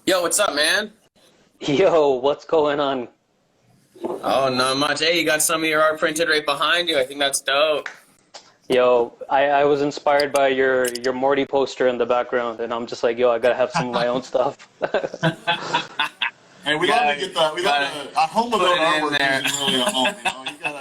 Yo, what's up, man? Yo, what's going on? Oh, not much. Hey, you got some of your art printed right behind you. I think that's dope. Yo, I was inspired by your Morty poster in the background, and I'm just like, yo, I gotta have some of my own stuff. And we Yeah, love to get the a home put without it in artwork there. isn't really a home.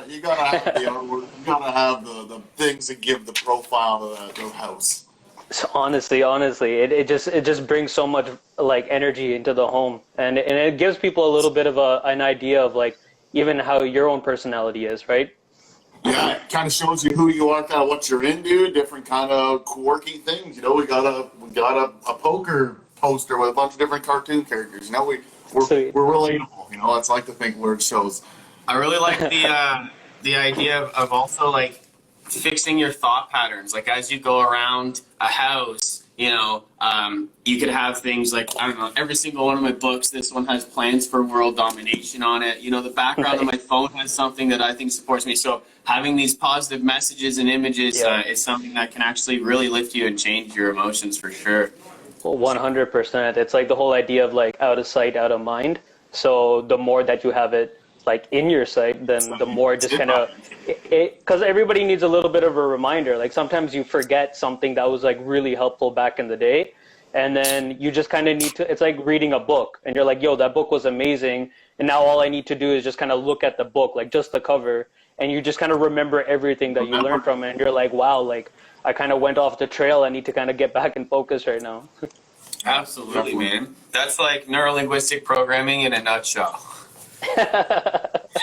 You gotta have the artwork. You gotta have the things that give the profile to the house. So honestly, it just brings so much like energy into the home, and it gives people a little bit of an idea of like even how your own personality is, right? Yeah, it kind of shows you who you are, kind of what you're into, different kind of quirky things. We got a poker poster with a bunch of different cartoon characters. Sweet. We're relatable. That's like the thing where it shows. I really like the idea of also like fixing your thought patterns. Like as you go around a house, you could have things like, I don't know, every single one of my books, this one has plans for world domination on it. The background of my phone has something that I think supports me. So having these positive messages and images is something that can actually really lift you and change your emotions for sure. 100%. It's like the whole idea of like out of sight, out of mind. So the more that you have it like in your sight, then the more it just kind of because everybody needs a little bit of a reminder. Like sometimes you forget something that was like really helpful back in the day, and then you just kind of need to. It's like reading a book, and you're like, "Yo, that book was amazing," and now all I need to do is just kind of look at the book, like just the cover, and you just kind of remember everything that you learned from it, and you're like, "Wow, like I kind of went off the trail. I need to kind of get back in focus right now." Absolutely, man. That's like neurolinguistic programming in a nutshell.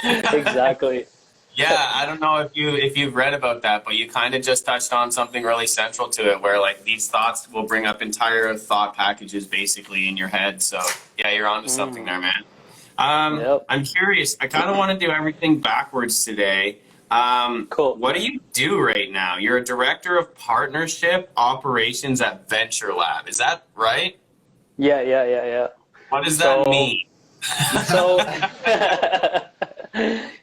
Exactly. Yeah, I don't know if you've read about that, but you kind of just touched on something really central to it, where like these thoughts will bring up entire thought packages basically in your head. So yeah, you're onto something there, man. Yep. I'm curious. I kind of want to do everything backwards today. Cool. What do you do right now? You're a director of partnership operations at Venture Lab. Is that right? Yeah. What does that mean? So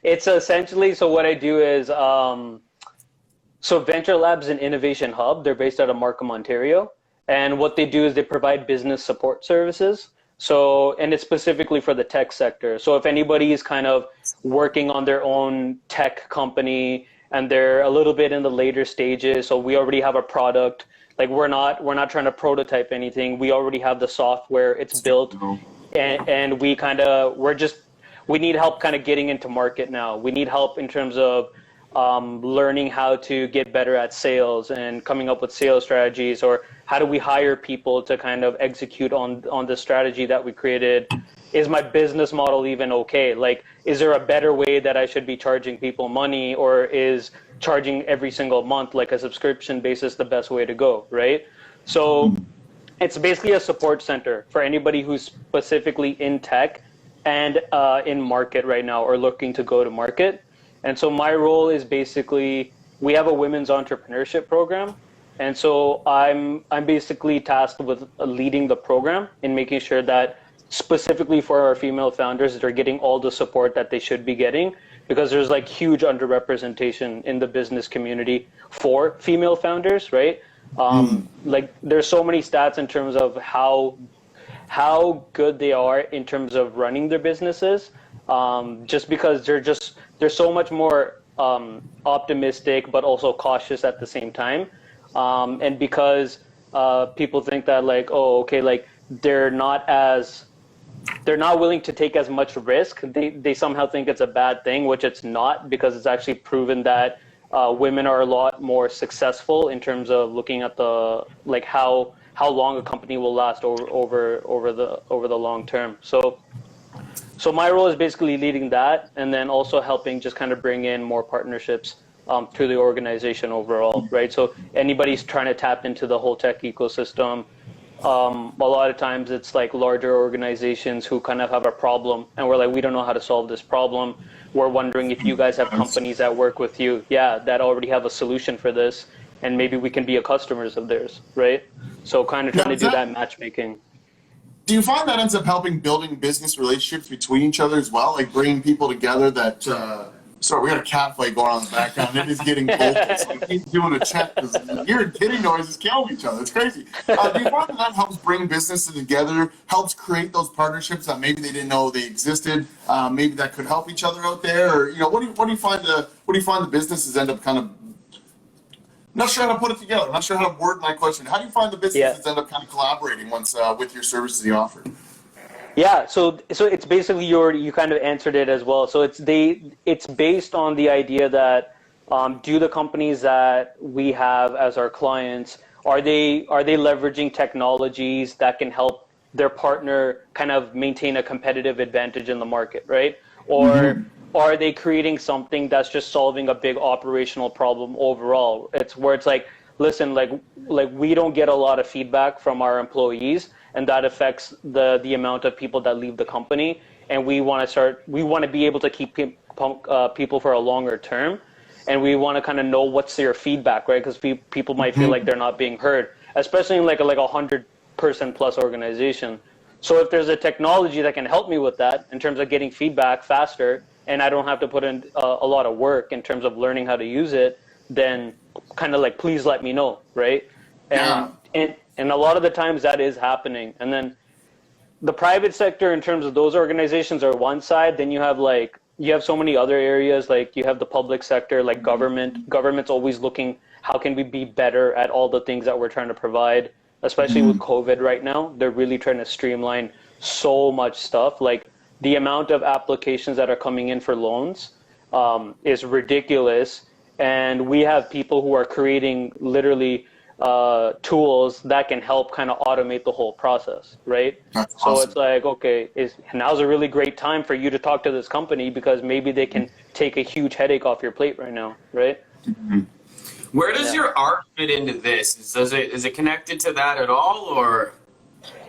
it's essentially, so what I do is, so Venture Lab's an innovation hub. They're based out of Markham, Ontario. And what they do is they provide business support services. So, and it's specifically for the tech sector. So if anybody is kind of working on their own tech company and they're a little bit in the later stages, so we already have a product, like we're not trying to prototype anything. We already have the software, it's built, and we need help kind of getting into market now. We need help in terms of learning how to get better at sales and coming up with sales strategies, or how do we hire people to kind of execute on the strategy that we created? Is my business model even okay? Like, is there a better way that I should be charging people money, or is charging every single month like a subscription basis the best way to go, right? So it's basically a support center for anybody who's specifically in tech and in market right now or looking to go to market. And so my role is basically, we have a women's entrepreneurship program. And so I'm basically tasked with leading the program and making sure that specifically for our female founders, they're getting all the support that they should be getting, because there's like huge underrepresentation in the business community for female founders, right? Like there's so many stats in terms of how good they are in terms of running their businesses, just because they're so much more optimistic, but also cautious at the same time. And because people think that like, oh, okay, like they're not willing to take as much risk. They somehow think it's a bad thing, which it's not, because it's actually proven that women are a lot more successful in terms of looking at the like how long a company will last over the long term. So my role is basically leading that, and then also helping just kind of bring in more partnerships to the organization overall, right? So anybody's trying to tap into the whole tech ecosystem. A lot of times it's like larger organizations who kind of have a problem, and we're like, we don't know how to solve this problem. We're wondering if you guys have companies that work with you, that already have a solution for this, and maybe we can be a customers of theirs, right? So kind of trying to do that matchmaking. Do you find that ends up helping building business relationships between each other as well, like bringing people together that Sorry, we got a cat fight going on in the background. It is getting vocal, so we keep doing a check because hearing kitty noises killing each other. It's crazy. Do you find that helps bring businesses together, helps create those partnerships that maybe they didn't know they existed, maybe that could help each other out there? Or, what do you find the businesses end up kind of, not sure how to put it together, not sure how to word my question. How do you find the businesses end up kind of collaborating once with your services you offer? Yeah, so it's basically you kind of answered it as well. So it's based on the idea that do the companies that we have as our clients, are they leveraging technologies that can help their partner kind of maintain a competitive advantage in the market, right? Or are they creating something that's just solving a big operational problem overall? It's where it's like, listen, like we don't get a lot of feedback from our employees, and that affects the amount of people that leave the company. And we want to be able to keep people for a longer term, and we want to kind of know what's their feedback, right? Because people might feel like they're not being heard, especially in like a 100-person plus organization. So if there's a technology that can help me with that in terms of getting feedback faster, and I don't have to put in a lot of work in terms of learning how to use it, then kind of like, please let me know, right? And a lot of the times that is happening. And then the private sector, in terms of those organizations, are one side. Then you have so many other areas, like you have the public sector, like government. Government's always looking, how can we be better at all the things that we're trying to provide, especially with COVID right now. They're really trying to streamline so much stuff. Like the amount of applications that are coming in for loans is ridiculous. And we have people who are creating literally tools that can help kind of automate the whole process, right? That's so awesome. It's like, okay, now's a really great time for you to talk to this company because maybe they can take a huge headache off your plate right now, right? Where does your art fit into this? Is it connected to that at all, or?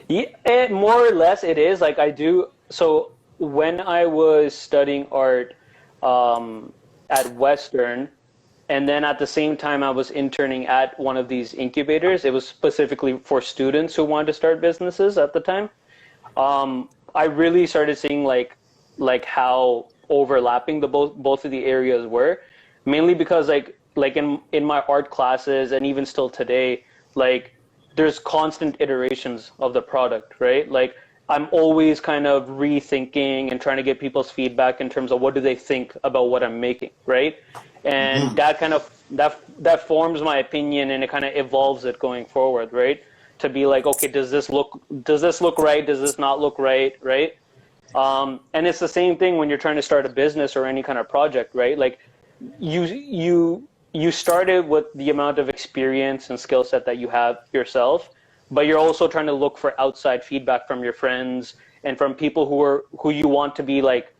Yeah, more or less it is. Like I do. So when I was studying art at Western, and then at the same time I was interning at one of these incubators. It was specifically for students who wanted to start businesses at the time. I really started seeing like how overlapping both of the areas were, mainly because like in my art classes and even still today, like there's constant iterations of the product, right? Like I'm always kind of rethinking and trying to get people's feedback in terms of what do they think about what I'm making, right? And that kind of that forms my opinion, and it kind of evolves it going forward, right? To be like, okay, does this look right? Does this not look right? Right? And it's the same thing when you're trying to start a business or any kind of project, right? Like you started with the amount of experience and skill set that you have yourself, but you're also trying to look for outside feedback from your friends and from people who you want to be like,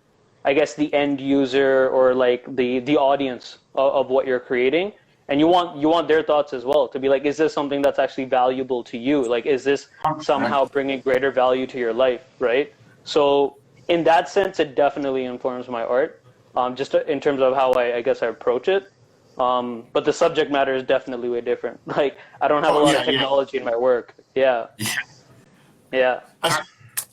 I guess, the end user or like the audience of what you're creating. And you want their thoughts as well, to be like, is this something that's actually valuable to you? Like, is this somehow bringing greater value to your life, right? So in that sense, it definitely informs my art, just in terms of how I guess I approach it. But the subject matter is definitely way different. Like, I don't have a lot of technology in my work. Yeah.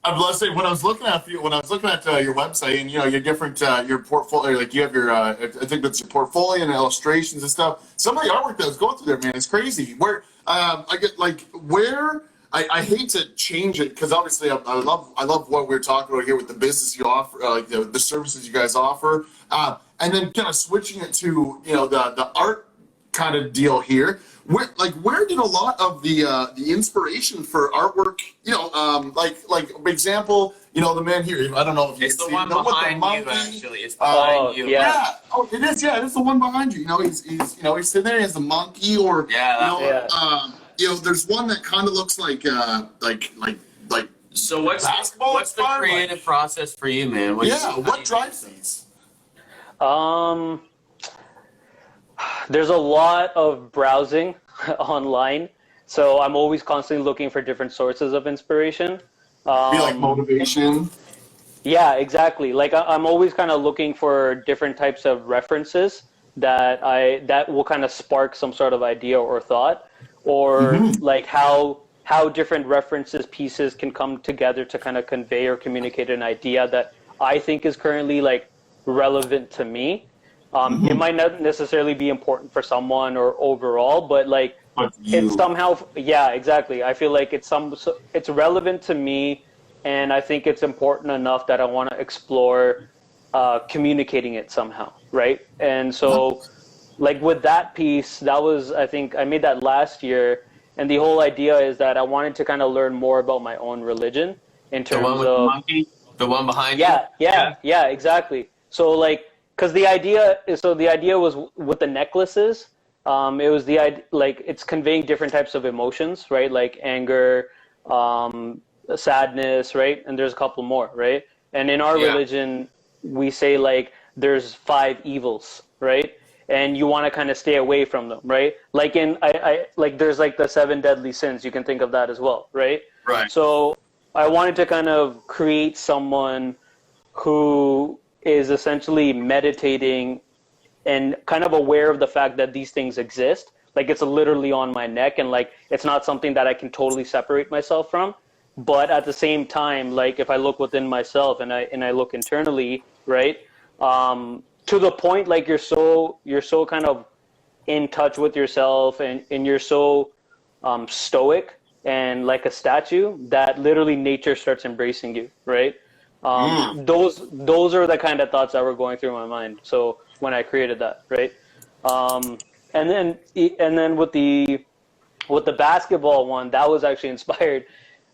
I'm blessed. When I was looking at your website and your different your portfolio, like you have your I think that's your portfolio and illustrations and stuff. Some of the artwork that was going through there, man, is crazy. Where I get like where I hate to change it because obviously I love what we're talking about here with the business you offer, like the services you guys offer, and then kind of switching it to the art kind of deal here. Where did a lot of the inspiration for artwork, like example, the man here, I don't know if you It's can the see one behind you, actually. It's behind you. Yeah. Oh, it is. Yeah, it is the one behind you. He's sitting there. He has the monkey, or there's one that kind of looks like. So what's the creative process for you, man? What drives these? There's a lot of browsing online, so I'm always constantly looking for different sources of inspiration. Be like motivation. Yeah, exactly. Like I'm always kind of looking for different types of references that will kind of spark some sort of idea or thought, or like how different pieces can come together to kind of convey or communicate an idea that I think is currently like relevant to me. It might not necessarily be important for someone or overall, but like it's somehow, yeah, exactly. I feel like it's relevant to me, and I think it's important enough that I want to explore communicating it somehow, right? And so, like with that piece, I think I made that last year, and the whole idea is that I wanted to kind of learn more about my own religion in terms The one with of the monkey? The one behind you? yeah, exactly. So like, because the idea was with the necklaces. It was like it's conveying different types of emotions, right? Like anger, sadness, right? And there's a couple more, right? And in our religion, we say like there's 5 evils, right? And you want to kind of stay away from them, right? Like I like there's like the 7 deadly sins. You can think of that as well, right? Right. So I wanted to kind of create someone who is essentially meditating and kind of aware of the fact that these things exist. Like it's literally on my neck, and like it's not something that I can totally separate myself from. But at the same time, like if I look within myself and I look internally, right? To the point like you're so kind of in touch with yourself, and you're so stoic and like a statue that literally nature starts embracing you, right? Those are the kind of thoughts that were going through my mind. So when I created that, right? And then with the basketball one, that was actually inspired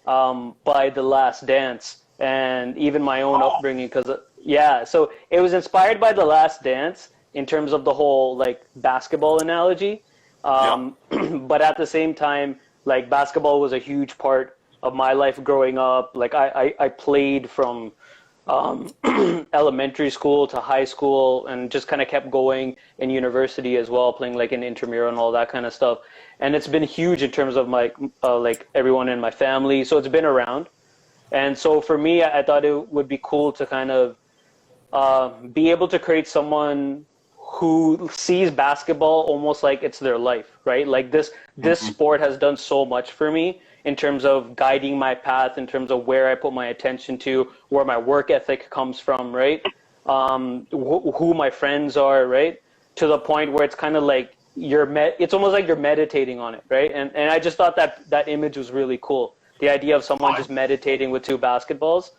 by The Last Dance and even my own upbringing. So it was inspired by The Last Dance in terms of the whole like basketball analogy. But at the same time, like basketball was a huge part of my life growing up. Like I played from elementary school to high school, and just kind of kept going in university as well, playing like in intramural and all that kind of stuff. And it's been huge in terms of my like everyone in my family. So it's been around. And so for me, I thought it would be cool to kind of be able to create someone who sees basketball almost like it's their life, right? Like this sport has done so much for me in terms of guiding my path, in terms of where I put my attention to, where my work ethic comes from, right? Who my friends are, right? To the point where it's kind of like it's almost like you're meditating on it, right? And I just thought that image was really cool. The idea of someone just meditating with 2 basketballs.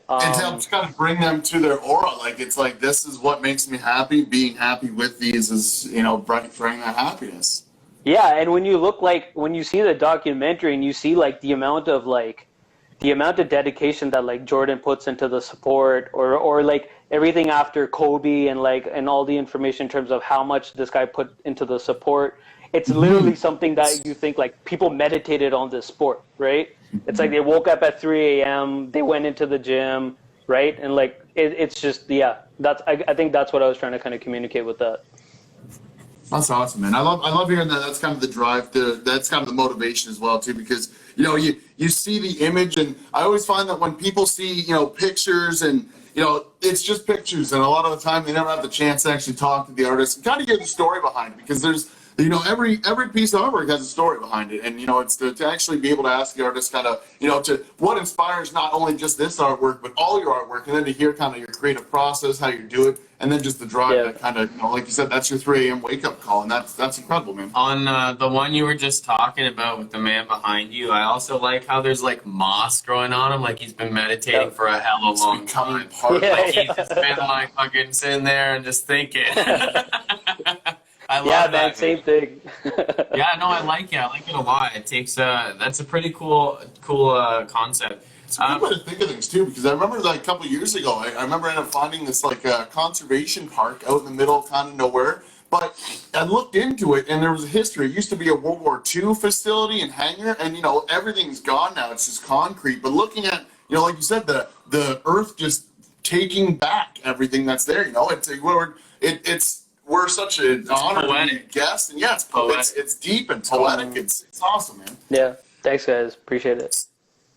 It helps kind of bring them to their aura. Like it's like, this is what makes me happy. Being happy with these is, bring that happiness. Yeah, and when you see the documentary and you see like the amount of dedication that like Jordan puts into the support, or like everything after Kobe, and all the information in terms of how much this guy put into the support, it's literally something that you think like people meditated on this sport, right? It's like they woke up at 3 a.m., they went into the gym, right? And like it's just I think that's what I was trying to kind of communicate with that. That's awesome, man. I love hearing that. That's kind of the drive. That's kind of the motivation as well, too, because you see the image, and I always find that when people see pictures, and it's just pictures, and a lot of the time they never have the chance to actually talk to the artist and kind of get the story behind it, because there's every piece of artwork has a story behind it, and it's to actually be able to ask the artist kind of to what inspires not only just this artwork but all your artwork, and then to hear kind of your creative process, how you do it, and then just the drive that kind of like you said, that's your 3 a.m. wake up call, and that's incredible, man. On the one you were just talking about with the man behind you, I also like how there's like moss growing on him, like he's been meditating for a hell of a long time. Like he's just been like fucking sitting there and just thinking. I love that, man. Same thing. Yeah, no, I like it. I like it a lot. It takes that's a pretty cool concept. It's a good way to think of things too, because I remember like a couple of years ago, I remember ended up finding this like conservation park out in the middle of kind of nowhere. But I looked into it, and there was a history. It used to be a World War II facility and hangar, and everything's gone now. It's just concrete. But looking at like you said, the Earth just taking back everything that's there. We're such an honor to be a guest, and it's deep and poetic. It's awesome, man. Yeah, thanks guys, appreciate it.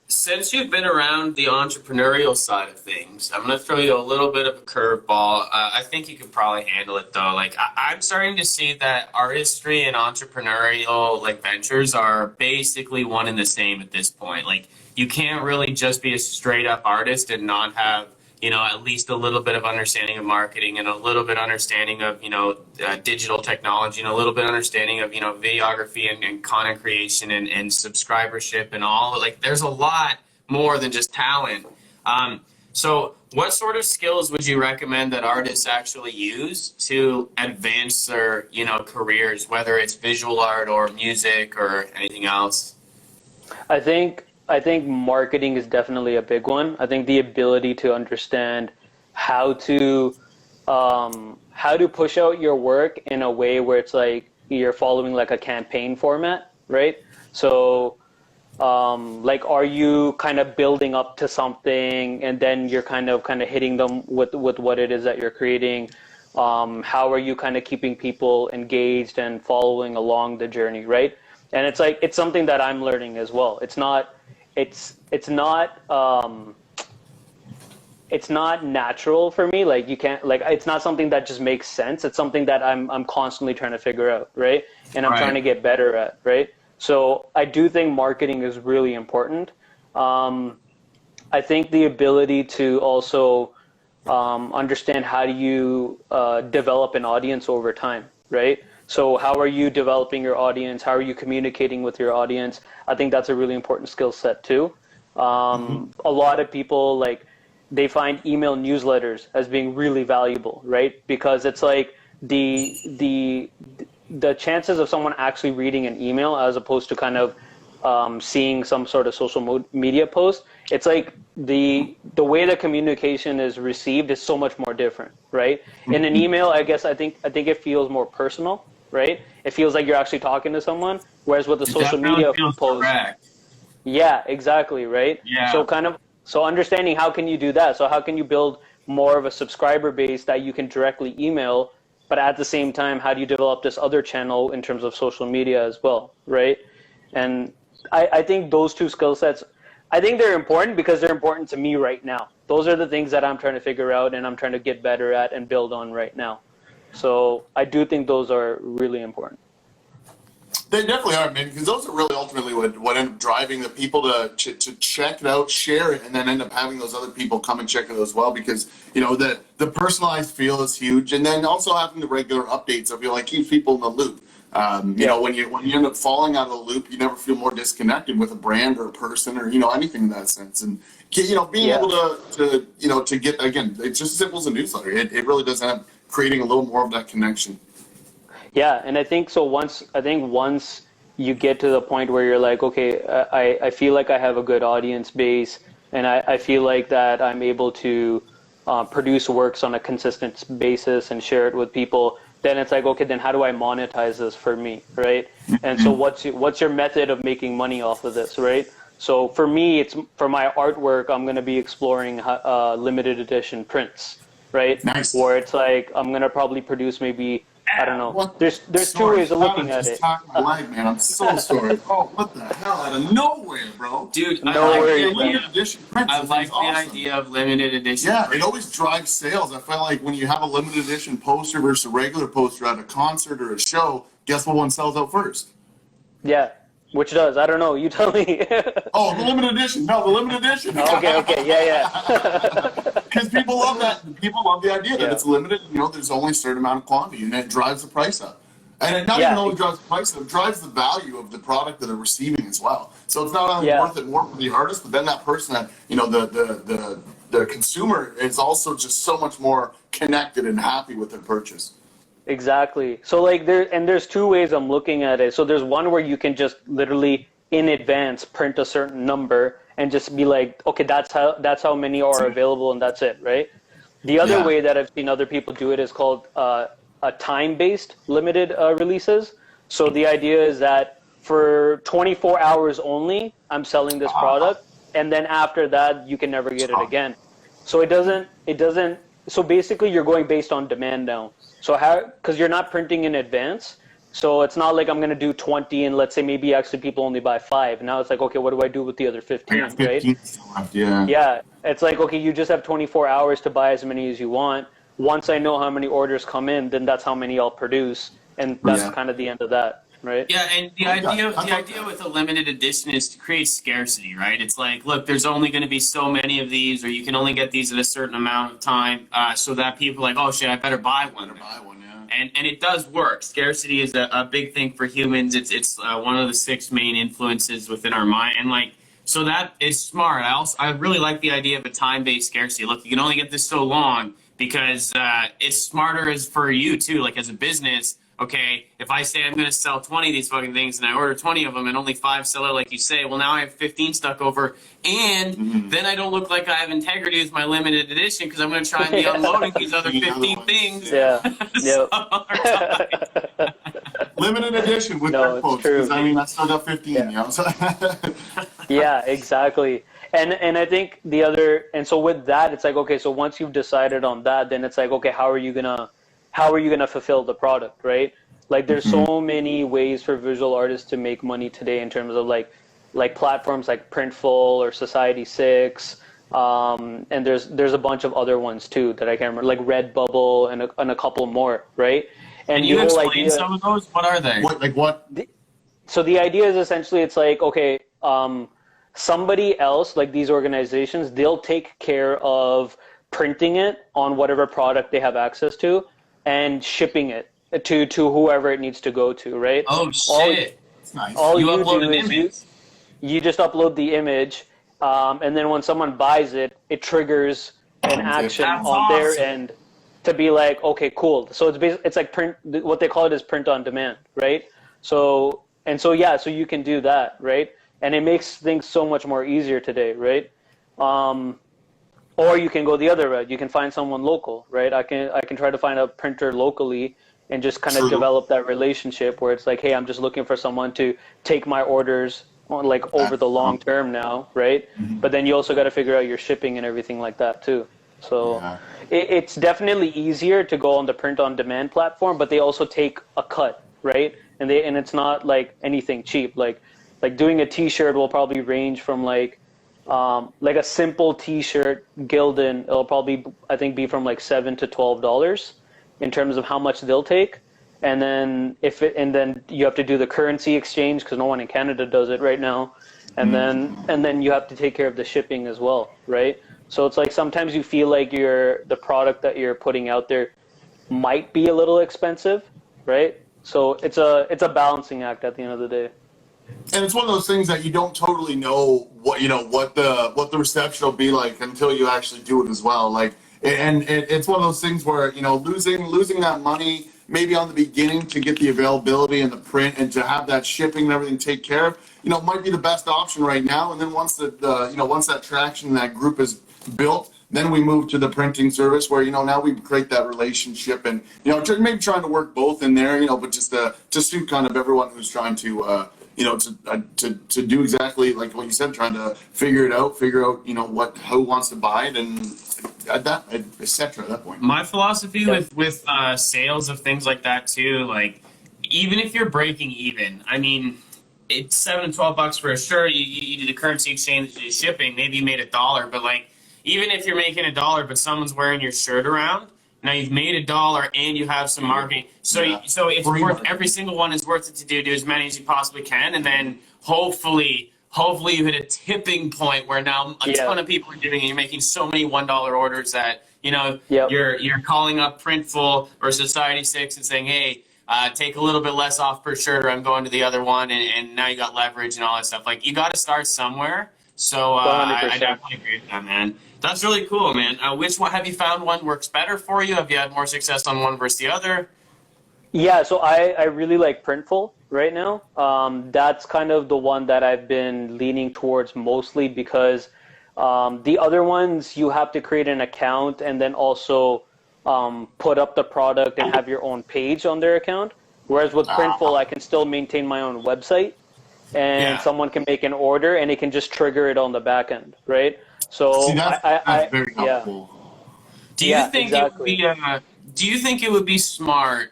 Since you've been around the entrepreneurial side of things, I'm going to throw you a little bit of a curveball. I think you could probably handle it, though. Like, I'm starting to see that artistry and entrepreneurial like ventures are basically one and the same at this point. Like, you can't really just be a straight up artist and not have at least a little bit of understanding of marketing and a little bit understanding of, digital technology and a little bit understanding of, videography and content creation and subscribership and all. Like, there's a lot more than just talent. So what sort of skills would you recommend that artists actually use to advance their, careers, whether it's visual art or music or anything else? I think marketing is definitely a big one. I think the ability to understand how to push out your work in a way where it's like you're following like a campaign format, right? So like, are you kind of building up to something and then you're kind of hitting them with what it is that you're creating? How are you kind of keeping people engaged and following along the journey, right? And it's like, it's something that I'm learning as well. It's not natural for me. Like, you can't, like, it's not something that just makes sense. It's something that I'm constantly trying to figure out, right? And I'm trying to get better at, right? So I do think marketing is really important. I think the ability to also understand how do you develop an audience over time, right? So how are you developing your audience? How are you communicating with your audience? I think that's a really important skill set too. A lot of people, like, they find email newsletters as being really valuable, right? Because it's like the chances of someone actually reading an email as opposed to kind of seeing some sort of social media post, it's like the way the communication is received is so much more different, right? In an email, I think it feels more personal, right? It feels like you're actually talking to someone, whereas with the social media post, direct. Yeah, exactly, right? Yeah. So understanding how can you do that? So how can you build more of a subscriber base that you can directly email, but at the same time, how do you develop this other channel in terms of social media as well, right? And I think those two skill sets, I think they're important because they're important to me right now. Those are the things that I'm trying to figure out and I'm trying to get better at and build on right now. So I do think those are really important. They definitely are, man, because those are really ultimately what end up driving the people to check it out, share it, and then end up having those other people come and check it as well. Because the personalized feel is huge, and then also having the regular updates. I feel like keeps people in the loop. When you end up falling out of the loop, you never feel more disconnected with a brand or a person or anything in that sense. And being able to get, again, it's just as simple as a newsletter. It really does end up creating a little more of that connection. Yeah, and I think so. Once you get to the point where you're like, okay, I feel like I have a good audience base, and I feel like that I'm able to produce works on a consistent basis and share it with people. Then it's like, okay, then how do I monetize this for me, right? And so what's your method of making money off of this, right? So for me, it's for my artwork, I'm going to be exploring limited edition prints, right? Nice. Where it's like I'm going to probably produce maybe, I don't know. There's two ways of looking at it. My life, man. I'm so sorry. Oh, what the hell? Out of nowhere, bro. Dude, Limited edition prints. I like the idea of limited edition. Yeah, it always drives sales. I feel like when you have a limited edition poster versus a regular poster at a concert or a show, guess what one sells out first? Yeah, which does. I don't know. You tell me. Oh, the limited edition. No, the limited edition. Okay. Yeah. Because people love that. People love the idea that it's limited. There's only a certain amount of quantity, and it drives the price up. And it not even only drives the price up, it drives the value of the product that they're receiving as well. So it's not only worth it more for the artist, but then that person that the consumer is also just so much more connected and happy with their purchase. Exactly. So like there's two ways I'm looking at it. So there's one where you can just literally in advance print a certain number and just be like, okay, that's how many are available and that's it, right? The other way that I've seen other people do it is called a time-based limited releases. So the idea is that for 24 hours only, I'm selling this product, and then after that, you can never get it again. So it doesn't. So basically, you're going based on demand now. So because you're not printing in advance. So it's not like I'm going to do 20 and let's say maybe actually people only buy 5. Now it's like, okay, what do I do with the other 15, right? Yeah. It's like, okay, you just have 24 hours to buy as many as you want. Once I know how many orders come in, then that's how many I'll produce. And that's kind of the end of that. right? Yeah, and the idea with a limited edition is to create scarcity, right? It's like, look, there's only going to be so many of these, or you can only get these at a certain amount of time, so that people are like, oh shit, I better buy one. And it does work. Scarcity is a big thing for humans. It's one of the 6 main influences within our mind, and like, so that is smart. I really like the idea of a time-based scarcity. Look, you can only get this so long because it's smarter as for you too. Like as a business, okay, if I say I'm going to sell 20 of these fucking things and I order 20 of them and only 5 sell it, like you say, well now I have 15 stuck over, and then I don't look like I have integrity with my limited edition because I'm going to try and be unloading these other 15 things. Yeah. So, Limited edition with No, air it's quotes, true. because I mean I still got 15. Yeah. You know, so Yeah, exactly. And I think the other, and so with that, it's like, okay, so once you've decided on that, then it's like, okay, how are you gonna fulfill the product, right? Like there's so many ways for visual artists to make money today in terms of like platforms like Printful or Society6, and there's a bunch of other ones too that I can't remember, like Redbubble and a couple more, right? and you explain some of those? What are they? what? So the idea is essentially it's like, okay, somebody else, like these organizations, they'll take care of printing it on whatever product they have access to and shipping it to whoever it needs to go to, right? Oh shit! That's nice. All You you upload do an is image. you just upload the image, and then when someone buys it, it triggers an action That's on their awesome. end to be like, okay, cool. So it's like print. What they call it is print on demand, right? So you can do that, right? And it makes things so much more easier today, right? Or you can go the other route. You can find someone local, right? I can try to find a printer locally and just kind of True. develop that relationship where it's like, hey, I'm just looking for someone to take my orders on like over the long term now, right? But then you also got to figure out your shipping and everything like that too. So Yeah. it's definitely easier to go on the print on demand platform, but they also take a cut, right? And it's not like anything cheap. Like doing a T-shirt will probably range from like a simple T-shirt, Gildan, it'll probably I think be from like $7 to $12 in terms of how much they'll take, and then then you have to do the currency exchange because no one in Canada does it right now, and then you have to take care of the shipping as well, right? So it's like sometimes you feel like the product that you're putting out there might be a little expensive, right? So it's a balancing act at the end of the day. And it's one of those things that you don't totally know what the reception will be like until you actually do it as well. Like, and it's one of those things where losing that money maybe on the beginning to get the availability and the print and to have that shipping and everything take care of, might be the best option right now. And then once that traction and that group is built, then we move to the printing service where, now we create that relationship and, maybe trying to work both in there, but just to suit kind of everyone who's trying to, to do exactly like what you said, trying to figure out, who wants to buy it and et cetera at that point. My philosophy with sales of things like that too, like even if you're breaking even, I mean, it's $7 to $12 for a shirt. You do the currency exchange, you do shipping. Maybe you made $1, but like even if you're making $1, but someone's wearing your shirt around, now you've made $1 and you have some marketing. So it's worth every single one is worth it to do as many as you possibly can, and then hopefully you hit a tipping point where now a ton of people are giving and you're making so many $1 orders that you're calling up Printful or Society6 and saying, hey, take a little bit less off per shirt, or I'm going to the other one, and now you got leverage and all that stuff. Like you got to start somewhere. So I definitely agree with that, man. That's really cool, man. Which one have you found one works better for you? Have you had more success on one versus the other? Yeah, so I really like Printful right now. That's kind of the one that I've been leaning towards mostly because the other ones you have to create an account and then also put up the product and have your own page on their account. Whereas with Printful, I can still maintain my own website and someone can make an order and it can just trigger it on the back end, right? So that's very helpful. Do you think it would be smart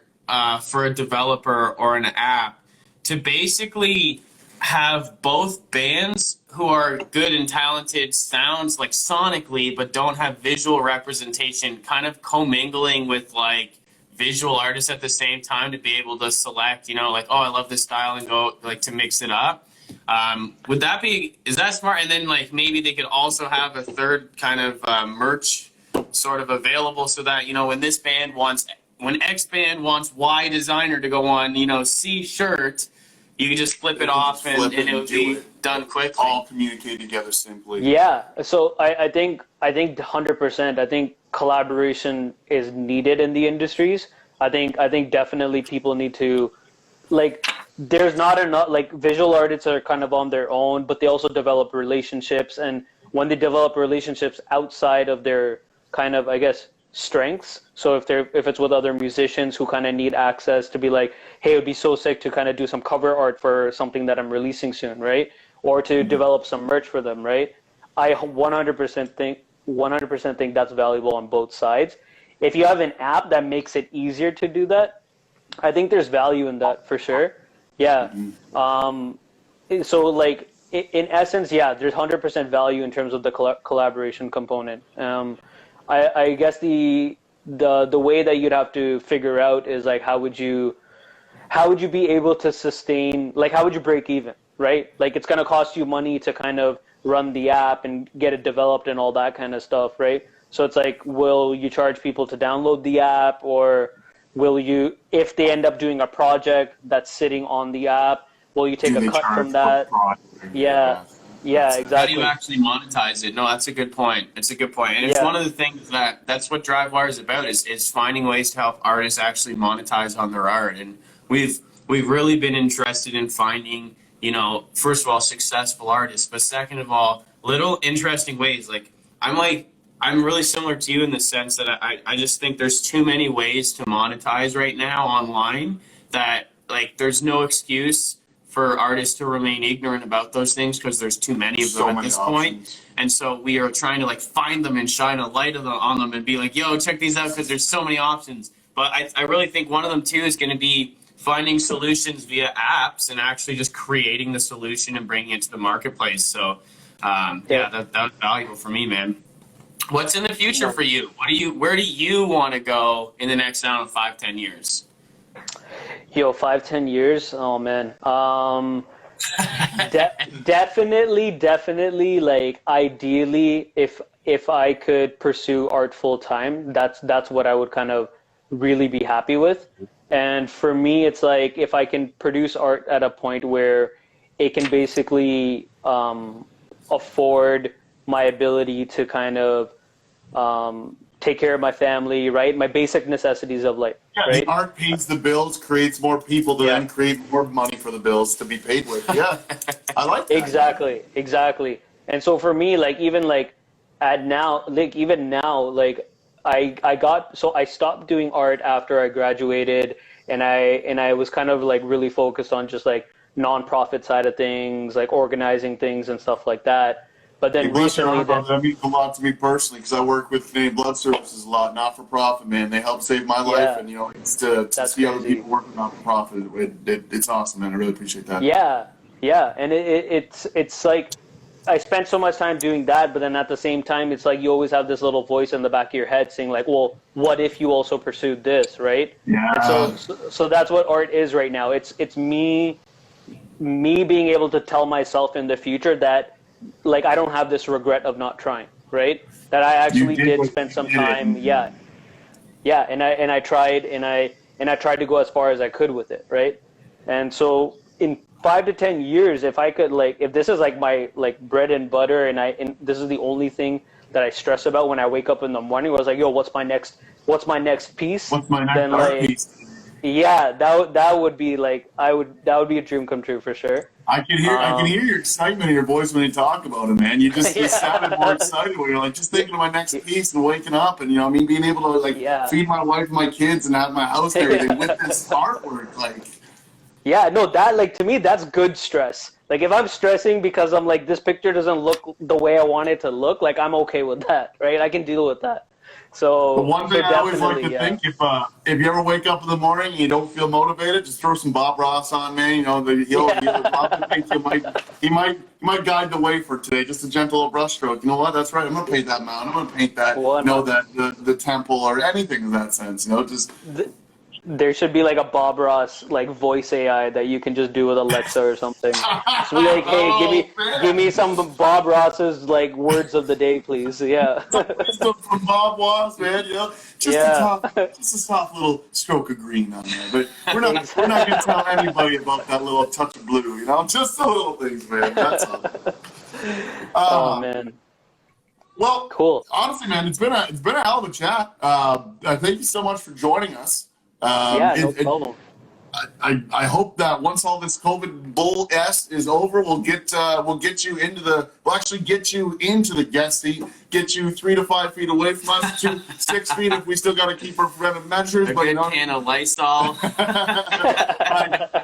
for a developer or an app to basically have both bands who are good and talented sounds like sonically but don't have visual representation kind of commingling with like visual artists at the same time to be able to select, you know, like, oh, I love this style and go like to mix it up. Is that smart? And then like maybe they could also have a third kind of merch sort of available so that, you know, when X band wants Y designer to go on, you know, C shirt, you can just flip it off and it would be done quickly. All communicate together simply. Yeah. So I think 100%. I think collaboration is needed in the industries. I think definitely people need to, like, there's not enough, like, visual artists are kind of on their own, but they also develop relationships. And when they develop relationships outside of their kind of, I guess, strengths. So if it's with other musicians who kind of need access to be like, hey, it would be so sick to kind of do some cover art for something that I'm releasing soon, right? Or to develop some merch for them, right? I 100% think that's valuable on both sides. If you have an app that makes it easier to do that, I think there's value in that for sure. Yeah. So like in essence, yeah, there's 100% value in terms of the collaboration component. I guess the way that you'd have to figure out is like how would you be able to sustain, like how would you break even, right? Like it's going to cost you money to kind of run the app and get it developed and all that kind of stuff, right? So it's like, will you charge people to download the app, or will you, if they end up doing a project that's sitting on the app, will you take a cut from that? Yeah, exactly. How do you actually monetize it? No, that's a good point. It's a good point. And it's one of the things that's what Drivewire is about, is finding ways to help artists actually monetize on their art. And we've really been interested in finding, you know, first of all, successful artists, but second of all, little interesting ways. Like I'm really similar to you in the sense that I just think there's too many ways to monetize right now online that, like, there's no excuse for artists to remain ignorant about those things because there's too many of them at this point. And so we are trying to like find them and shine a light on them and be like, yo, check these out because there's so many options. But I really think one of them too is going to be finding solutions via apps and actually just creating the solution and bringing it to the marketplace. So that's valuable for me, man. What's in the future for you? Where do you want to go in the next, 5-10 years? Yo, 5-10 years? Oh man. Definitely, like, ideally, if I could pursue art full time, that's what I would kind of really be happy with. And for me, it's like, if I can produce art at a point where it can basically afford my ability to kind of take care of my family, right? My basic necessities of life. Yeah, right? The art pays the bills, creates more people to then create more money for the bills to be paid with. Yeah, I like that. Exactly. And so for me, like, even like even now, like I stopped doing art after I graduated, and I was kind of like really focused on just like nonprofit side of things, like organizing things and stuff like that. But then recently, that means a lot to me personally because I work with Canadian Blood Services a lot, not for profit, man. They help save my life, and you know, it's to see other people working not for profit. It's awesome, man. I really appreciate that. Yeah, and it's like I spent so much time doing that, but then at the same time, it's like you always have this little voice in the back of your head saying like, well, what if you also pursued this, right? Yeah. And so that's what art is right now. It's me being able to tell myself in the future that, like, I don't have this regret of not trying, right? That I actually did spend some time, and I tried, and I tried to go as far as I could with it, right? And so in 5 to 10 years, if I could, like, if this is like my like bread and butter, and this is the only thing that I stress about when I wake up in the morning, where I was like, yo, what's my next piece? What's my next art piece? Yeah, that would be like that would be a dream come true for sure. I can hear your excitement in your voice when you talk about it, man. You just sounded more excited when you're like, just thinking of my next piece and waking up, and you know, I mean, being able to like feed my wife and my kids and have my house and everything with this artwork, like. Yeah, no, that, like, to me, that's good stress. Like, if I'm stressing because I'm like, this picture doesn't look the way I want it to look, like, I'm okay with that, right? I can deal with that. So, the one thing I always like to think, if you ever wake up in the morning and you don't feel motivated, just throw some Bob Ross on, man. You know, he might guide the way for today. Just a gentle little brush stroke. You know what? That's right. I'm gonna paint that mountain. I'm gonna paint that. The temple or anything in that sense. You know, just. There should be like a Bob Ross like voice AI that you can just do with Alexa or something. So be like, hey, give me some Bob Ross's like words of the day, please. Yeah. Wisdom from Bob Ross, man. You know, just a soft little stroke of green on there. But we're not gonna tell anybody about that little touch of blue. You know, just the little things, man. That's all. Oh man. Well, cool. Honestly, man, it's been a hell of a chat. Thank you so much for joining us. No problem. I hope that once all this COVID bull is over, we'll actually get you into the guest seat, get you 3 to 5 feet away from us, to 6 feet if we still got to keep our preventive measures. A good can of Lysol.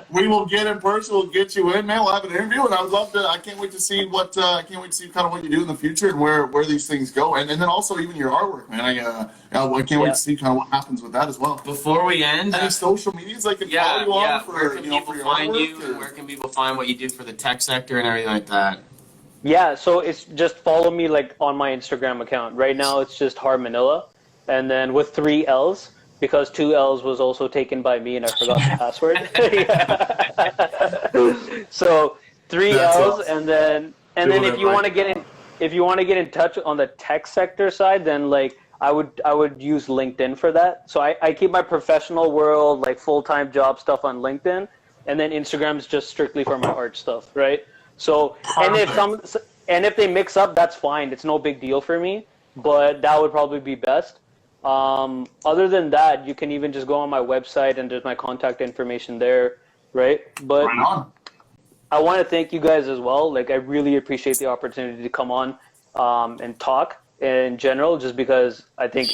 We will get in person. We'll get you in, man. We'll have an interview, and I would love to. I can't wait to see kind of what you do in the future and where these things go, and then also even your artwork, man. I can't wait to see kind of what happens with that as well. Before we end, any social medias I can follow you on for, where can people for your find artwork, you? Where can people find what you do for the tech sector and everything like that? Yeah, so it's just follow me like on my Instagram account. Right now it's just Harmanilla, and then with 3 L's because 2 L's was also taken by me and I forgot the password. So 3 That's L's, awesome. and then if you want to get in touch on the tech sector side, then like I would use LinkedIn for that. So I keep my professional world, like full-time job stuff on LinkedIn, and then Instagram is just strictly for my art stuff, right? So and if they mix up, that's fine. It's no big deal for me, but that would probably be best. Other than that, you can even just go on my website and there's my contact information there, right? But Right on. I want to thank you guys as well. Like I really appreciate the opportunity to come on and talk in general, just because I think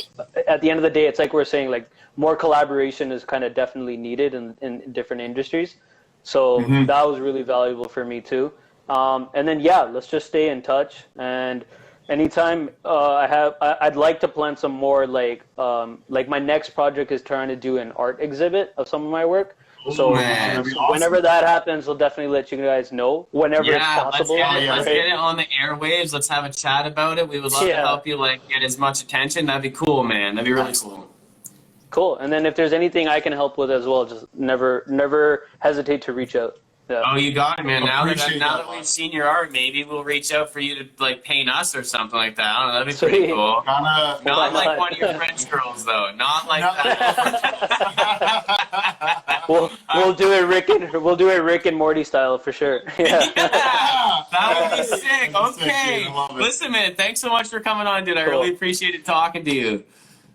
at the end of the day, it's like we're saying, like more collaboration is kind of definitely needed in different industries. So that was really valuable for me too. And then, let's just stay in touch. And anytime I'd like to plan some more, like my next project is trying to do an art exhibit of some of my work. So whenever that happens, I'll definitely let you guys know whenever it's possible. Let's get it on the airwaves. Let's have a chat about it. We would love to help you get as much attention. That'd be cool, man. That'd be really cool. Cool. And then if there's anything I can help with as well, just never hesitate to reach out. Yeah. Oh, you got it, man. Now that that. we've seen your art, maybe we'll reach out for you to paint us or something like that. I don't know. That'd be pretty cool. Not like one of your French girls, though. Not like that. We'll do it Rick and Morty style for sure. Yeah. That would be sick. Okay. Listen, man. Thanks so much for coming on, dude. I really appreciated talking to you.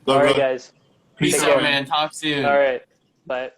All right, guys. Peace out, man. Talk soon. All right. Bye.